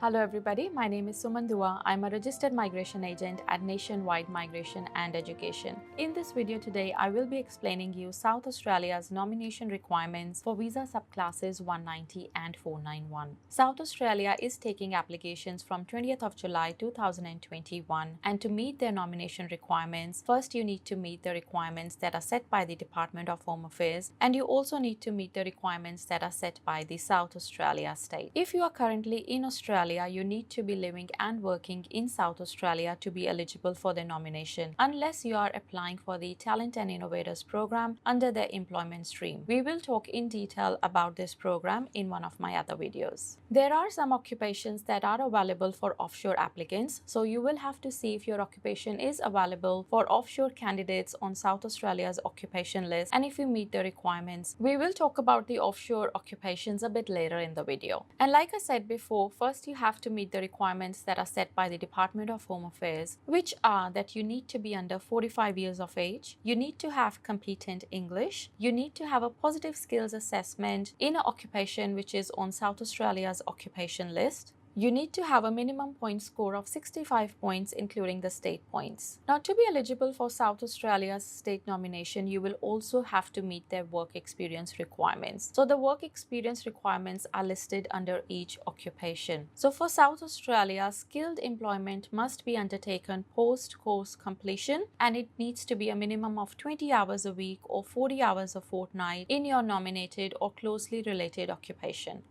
Hello everybody, my name is Suman Dua. I'm a registered migration agent at Nationwide Migration and Education. In this video today, I will be explaining you South Australia's nomination requirements for visa subclasses 190 and 491. South Australia is taking applications from 20th of July 2021, and to meet their nomination requirements, first you need to meet the requirements that are set by the Department of Home Affairs, and you also need to meet the requirements that are set by the South Australia state. If you are currently in Australia, you need to be living and working in South Australia to be eligible for the nomination, unless you are applying for the Talent and Innovators program under the employment stream. We will talk in detail about this program in one of my other videos. There are some occupations that are available for offshore applicants, so you will have to see if your occupation is available for offshore candidates on South Australia's occupation list and if you meet the requirements. We will talk about the offshore occupations a bit later in the video. And like I said before, first you have to meet the requirements that are set by the Department of Home Affairs, which are that you need to be under 45 years of age, you need to have competent English, you need to have a positive skills assessment in an occupation which is on South Australia's occupation list. You need to have a minimum point score of 65 points, including the state points. Now, to be eligible for South Australia's state nomination, you will also have to meet their work experience requirements. So the work experience requirements are listed under each occupation. So for South Australia, skilled employment must be undertaken post-course completion, and it needs to be a minimum of 20 hours a week or 40 hours a fortnight in your nominated or closely related occupation.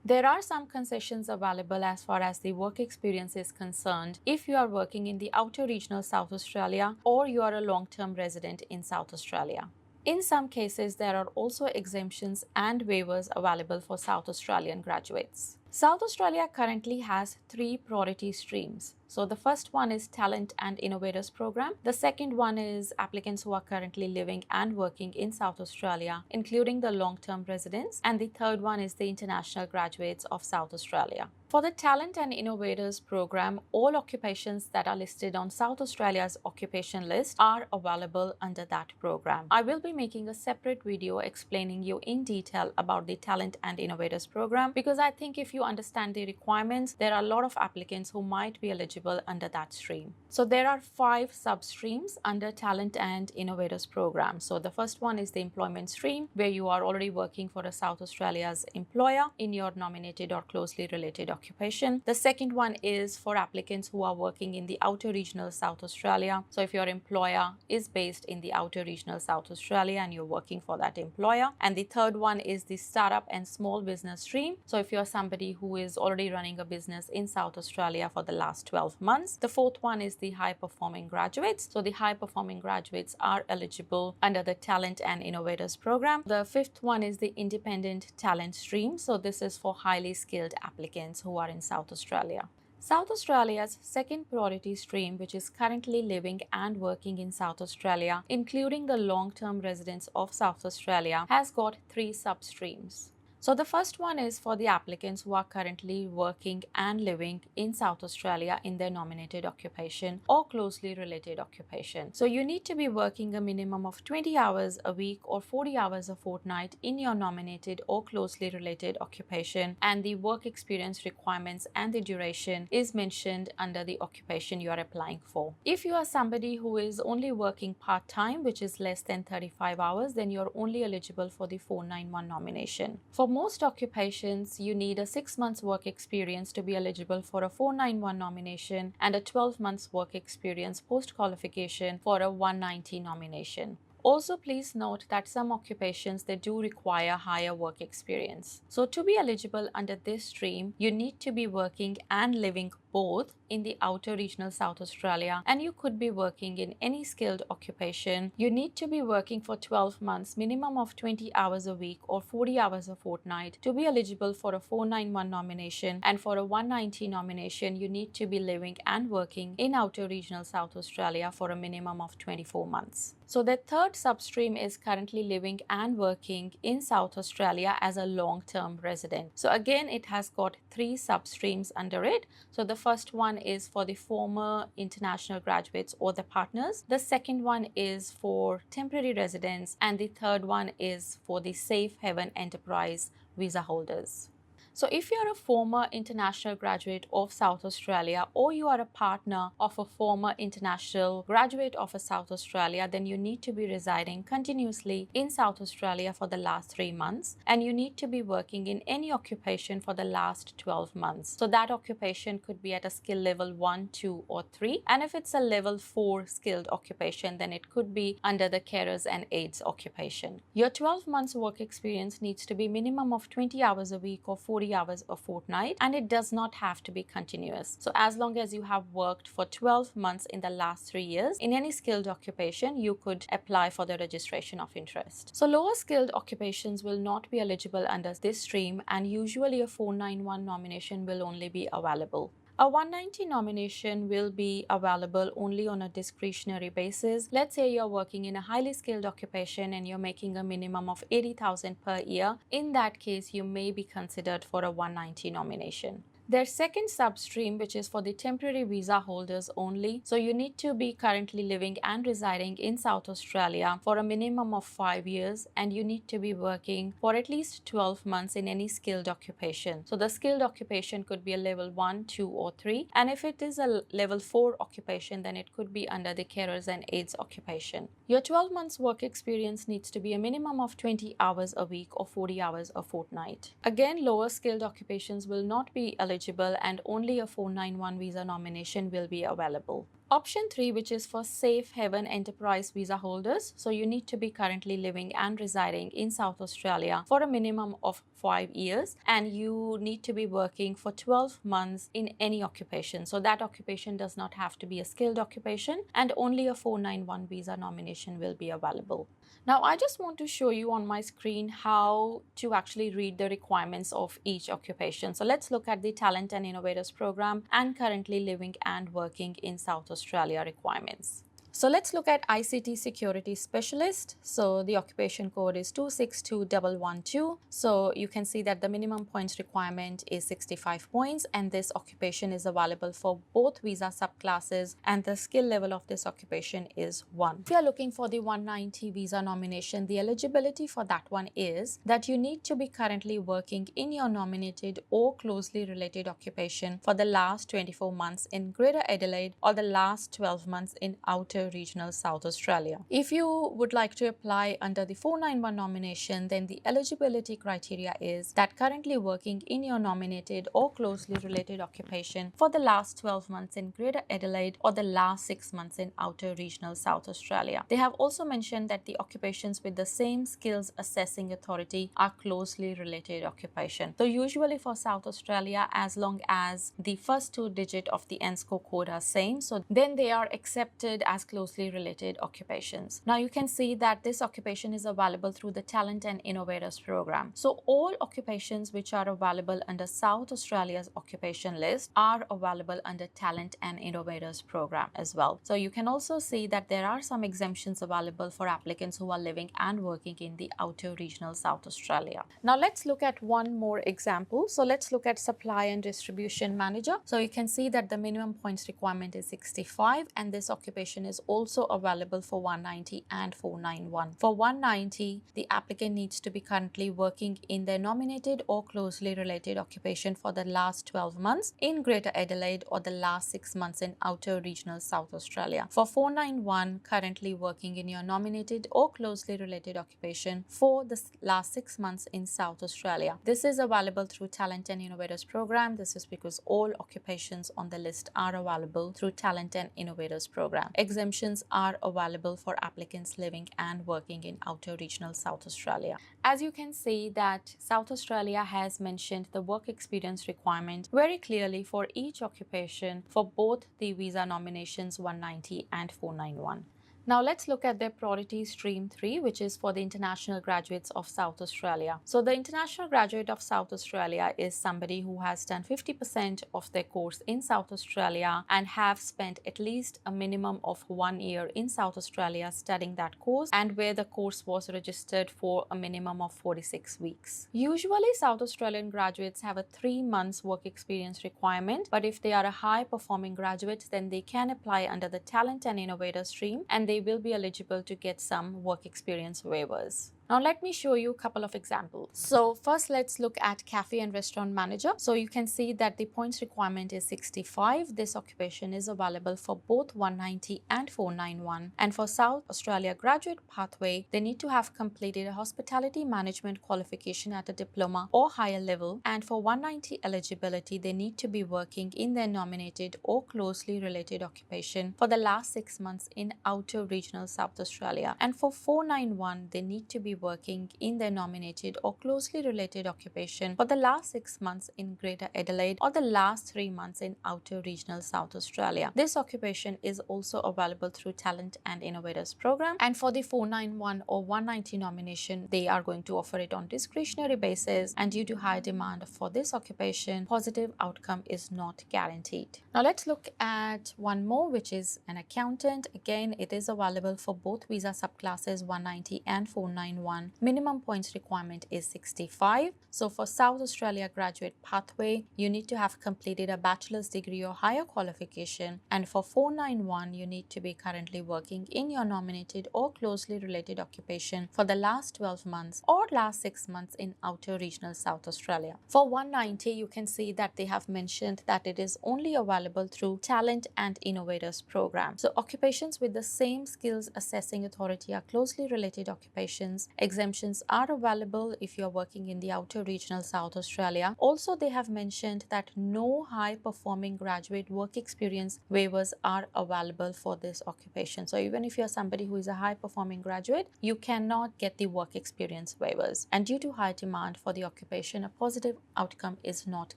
There are some concessions available as far as the work experience is concerned if you are working in the outer regional South Australia or you are a long-term resident in South Australia. In some cases, there are also exemptions and waivers available for South Australian graduates. South Australia currently has 3 priority streams. So the first one is Talent and Innovators program. The second one is applicants who are currently living and working in South Australia, including the long-term residents. And the third one is the international graduates of South Australia. For the Talent and Innovators program, all occupations that are listed on South Australia's occupation list are available under that program. I will be making a separate video explaining you in detail about the Talent and Innovators program, because I think if you understand the requirements, there are a lot of applicants who might be eligible under that stream. So there are 5 sub-streams under Talent and Innovators program. So the first one is the employment stream, where you are already working for a South Australia's employer in your nominated or closely related occupation. The second one is for applicants who are working in the outer regional South Australia. So if your employer is based in the outer regional South Australia and you're working for that employer. And the third one is the startup and small business stream. So if you're somebody who is already running a business in South Australia for the last 12 months. The fourth one is the high performing graduates. So the high performing graduates are eligible under the Talent and Innovators program. The fifth one is the independent talent stream. So this is for highly skilled applicants who are in South Australia. South Australia's second priority stream, which is currently living and working in South Australia, including the long-term residents of South Australia, has got 3 sub-streams. So the first one is for the applicants who are currently working and living in South Australia in their nominated occupation or closely related occupation. So you need to be working a minimum of 20 hours a week or 40 hours a fortnight in your nominated or closely related occupation, and the work experience requirements and the duration is mentioned under the occupation you are applying for. If you are somebody who is only working part-time, which is less than 35 hours, then you're only eligible for the 491 nomination. For most occupations, you need a 6 months work experience to be eligible for a 491 nomination and a 12 months work experience post-qualification for a 190 nomination. Also, please note that some occupations, they do require higher work experience. So to be eligible under this stream, you need to be working and living both in the outer regional South Australia, and you could be working in any skilled occupation. You need to be working for 12 months, minimum of 20 hours a week or 40 hours a fortnight to be eligible for a 491 nomination, and for a 190 nomination, you need to be living and working in outer regional South Australia for a minimum of 24 months. So the third substream is currently living and working in South Australia as a long-term resident. So again, it has got 3 substreams under it. So the first one is for the former international graduates or the partners. The second one is for temporary residents, and the third one is for the Safe Haven Enterprise visa holders. So if you are a former international graduate of South Australia, or you are a partner of a former international graduate of South Australia, then you need to be residing continuously in South Australia for the last 3 months, and you need to be working in any occupation for the last 12 months. So that occupation could be at a skill level 1, 2 or 3, and if it's a level 4 skilled occupation, then it could be under the carers and aides occupation. Your 12 months work experience needs to be minimum of 20 hours a week or 40 hours a fortnight, and it does not have to be continuous. So as long as you have worked for 12 months in the last 3 years in any skilled occupation, you could apply for the registration of interest. So lower skilled occupations will not be eligible under this stream, and usually a 491 nomination will only be available. A 190 nomination will be available only on a discretionary basis. Let's say you're working in a highly skilled occupation and you're making a minimum of 80,000 per year. In that case, you may be considered for a 190 nomination. There's second substream, which is for the temporary visa holders only. So you need to be currently living and residing in South Australia for a minimum of 5 years, and you need to be working for at least 12 months in any skilled occupation. So the skilled occupation could be a level 1, 2 or 3, and if it is a level 4 occupation, then it could be under the carers and aides occupation. Your 12 months work experience needs to be a minimum of 20 hours a week or 40 hours a fortnight. Again, lower skilled occupations will not be eligible, and only a 491 visa nomination will be available. Option 3, which is for Safe Haven Enterprise visa holders. So you need to be currently living and residing in South Australia for a minimum of 5 years, and you need to be working for 12 months in any occupation. So that occupation does not have to be a skilled occupation, and only a 491 visa nomination will be available. Now, I just want to show you on my screen how to actually read the requirements of each occupation. So let's look at the Talent and Innovators program and currently living and working in South Australia requirements. So let's look at ICT Security Specialist. So the occupation code is 262112. So you can see that the minimum points requirement is 65 points, and this occupation is available for both visa subclasses, and the skill level of this occupation is 1. If you are looking for the 190 visa nomination, the eligibility for that one is that you need to be currently working in your nominated or closely related occupation for the last 24 months in Greater Adelaide or the last 12 months in Outer Regional South Australia. If you would like to apply under the 491 nomination, then the eligibility criteria is that currently working in your nominated or closely related occupation for the last 12 months in Greater Adelaide or the last 6 months in Outer Regional South Australia. They have also mentioned that the occupations with the same skills assessing authority are closely related occupation. So usually for South Australia, as long as the first 2 digits of the NSCO code are same, so then they are accepted as closely related occupations. Now you can see that this occupation is available through the Talent and Innovators program. So all occupations which are available under South Australia's occupation list are available under Talent and Innovators program as well. So you can also see that there are some exemptions available for applicants who are living and working in the Outer Regional South Australia. Now let's look at one more example. So let's look at Supply and Distribution Manager. So you can see that the minimum points requirement is 65, and this occupation is also available for 190 and 491. For 190, the applicant needs to be currently working in their nominated or closely related occupation for the last 12 months in Greater Adelaide or the last 6 months in Outer Regional South Australia. For 491, currently working in your nominated or closely related occupation for the last 6 months in South Australia. This is available through Talent and Innovators program. This is because all occupations on the list are available through Talent and Innovators program. Exemptions are available for applicants living and working in Outer Regional South Australia. As you can see that South Australia has mentioned the work experience requirement very clearly for each occupation for both the visa nominations 190 and 491. Now let's look at their priority stream 3, which is for the international graduates of South Australia. So the international graduate of South Australia is somebody who has done 50% of their course in South Australia and have spent at least a minimum of 1 year in South Australia studying that course, and where the course was registered for a minimum of 46 weeks. Usually South Australian graduates have a 3 months work experience requirement, but if they are a high performing graduate, then they can apply under the Talent and Innovator stream, and they will be eligible to get some work experience waivers. Now let me show you a couple of examples. So first let's look at cafe and restaurant manager. So you can see that the points requirement is 65. This occupation is available for both 190 and 491. And for South Australia graduate pathway, they need to have completed a hospitality management qualification at a diploma or higher level. And for 190 eligibility, they need to be working in their nominated or closely related occupation for the last 6 months in outer regional South Australia. And for 491, they need to be working in their nominated or closely related occupation for the last 6 months in Greater Adelaide or the last 3 months in outer regional South Australia. This occupation is also available through Talent and Innovators program. And for the 491 or 190 nomination, they are going to offer it on discretionary basis, and due to high demand for this occupation, positive outcome is not guaranteed. Now let's look at one more, which is an accountant. Again, it is available for both visa subclasses 190 and 491. Minimum points requirement is 65. So for South Australia graduate pathway, you need to have completed a bachelor's degree or higher qualification, and for 491, you need to be currently working in your nominated or closely related occupation for the last 12 months or last 6 months in outer regional South Australia. For 190, you can see that they have mentioned that it is only available through Talent and Innovators program. So occupations with the same skills assessing authority are closely related occupations. Exemptions are available if you are working in the outer regional South Australia. Also, they have mentioned that no high performing graduate work experience waivers are available for this occupation. So even if you're somebody who is a high performing graduate, you cannot get the work experience waivers. And due to high demand for the occupation, a positive outcome is not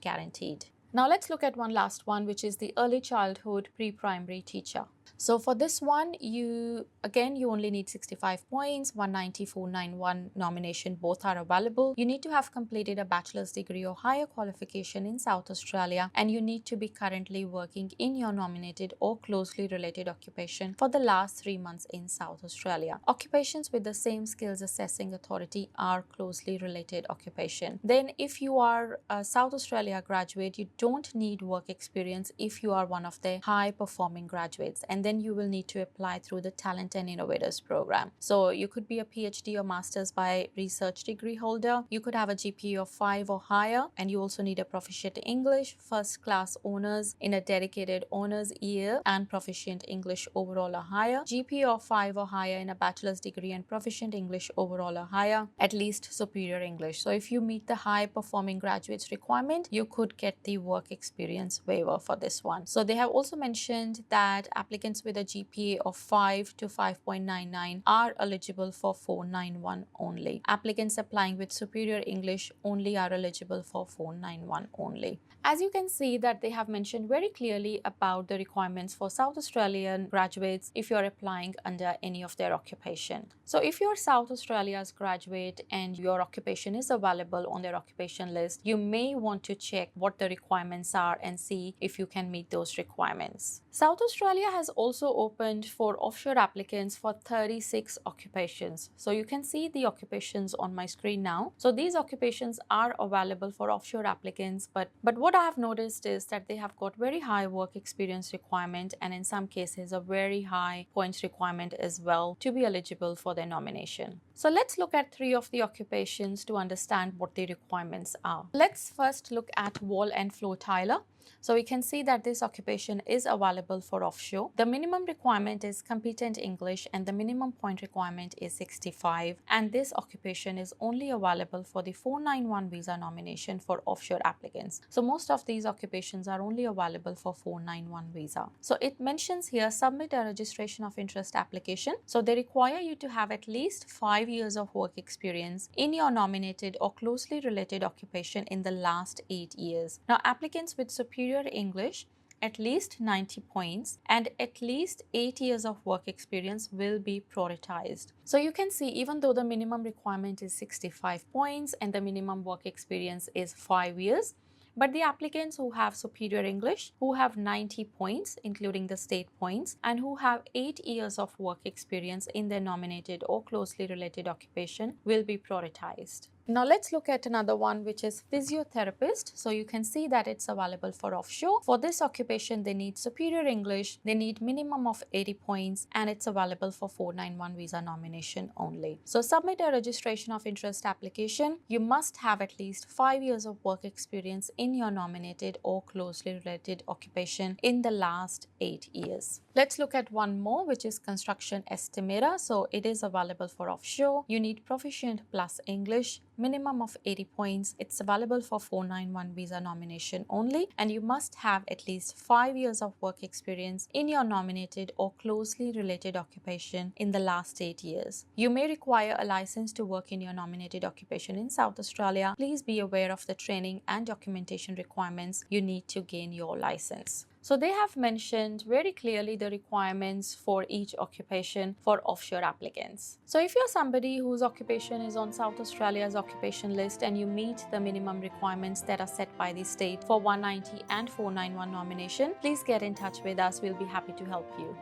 guaranteed. Now let's look at one last one, which is the early childhood pre-primary teacher. So for this one, you only need 65 points, 190, 491 nomination, both are available. You need to have completed a bachelor's degree or higher qualification in South Australia, and you need to be currently working in your nominated or closely related occupation for the last 3 months in South Australia. Occupations with the same skills assessing authority are closely related occupation. Then if you are a South Australia graduate, you don't need work experience if you are one of the high performing graduates, and then you will need to apply through the Talent and Innovators program. So you could be a PhD or master's by research degree holder. You could have a GPA of 5 or higher, and you also need a proficient English, first class honors in a dedicated honors year, and proficient English overall or higher. GPA of 5 or higher in a bachelor's degree and proficient English overall or higher, at least superior English. So if you meet the high performing graduates requirement, you could get the work experience waiver for this one. So they have also mentioned that applicants with a GPA of 5 to 5.99 are eligible for 491 only. Applicants applying with superior English only are eligible for 491 only. As you can see that they have mentioned very clearly about the requirements for South Australian graduates if you're applying under any of their occupation. So if you're South Australia's graduate and your occupation is available on their occupation list, you may want to check what the requirements are and see if you can meet those requirements. South Australia has also opened for offshore applicants for 36 occupations. So you can see the occupations on my screen now. So these occupations are available for offshore applicants, but what I have noticed is that they have got very high work experience requirement, and in some cases a very high points requirement as well to be eligible for their nomination. So let's look at 3 of the occupations to understand what the requirements are. Let's first look at wall and floor tiler. So we can see that this occupation is available for offshore. The minimum requirement is competent English and the minimum point requirement is 65. And this occupation is only available for the 491 visa nomination for offshore applicants. So most of these occupations are only available for 491 visa. So it mentions here, submit a registration of interest application. So they require you to have at least 5 years of work experience in your nominated or closely related occupation in the last 8 years. Now applicants with superior English, at least 90 points, and at least 8 years of work experience will be prioritized. So you can see, even though the minimum requirement is 65 points and the minimum work experience is 5 years, but the applicants who have superior English, who have 90 points, including the state points, and who have 8 years of work experience in their nominated or closely related occupation will be prioritized. Now let's look at another one, which is physiotherapist. So you can see that it's available for offshore. For this occupation, they need superior English, they need minimum of 80 points, and it's available for 491 visa nomination only. So submit a registration of interest application. You must have at least 5 years of work experience in your nominated or closely related occupation in the last 8 years. Let's look at one more, which is construction estimator. So it is available for offshore. You need proficient plus English, minimum of 80 points. It's available for 491 visa nomination only, and you must have at least 5 years of work experience in your nominated or closely related occupation in the last 8 years. You may require a license to work in your nominated occupation in South Australia. Please be aware of the training and documentation requirements you need to gain your license. So they have mentioned very clearly the requirements for each occupation for offshore applicants. So if you're somebody whose occupation is on South Australia's occupation list and you meet the minimum requirements that are set by the state for 190 and 491 nomination, please get in touch with us. We'll be happy to help you.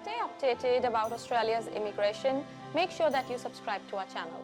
Stay updated about Australia's immigration. Make sure that you subscribe to our channel.